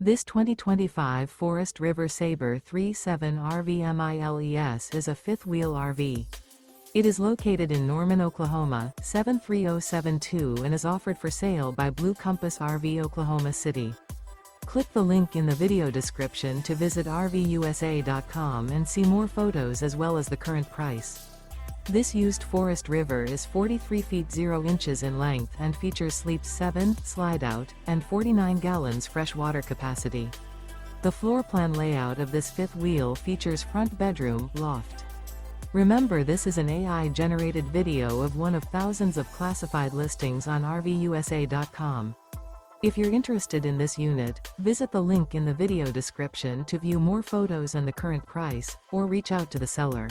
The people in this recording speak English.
This 2025 Forest River Sabre 3.7 RVMILES is a fifth-wheel RV. It is located in Norman, Oklahoma, 73072 and is offered for sale by Blue Compass RV Oklahoma City. Click the link in the video description to visit RVUSA.com and see more photos as well as the current price. This used Forest River is 43 feet 0 inches in length and features sleeps 7, slide-out, and 49 gallons fresh water capacity. The floor plan layout of this fifth wheel features front bedroom, loft. Remember, this is an AI-generated video of one of thousands of classified listings on RVUSA.com. If you're interested in this unit, visit the link in the video description to view more photos and the current price, or reach out to the seller.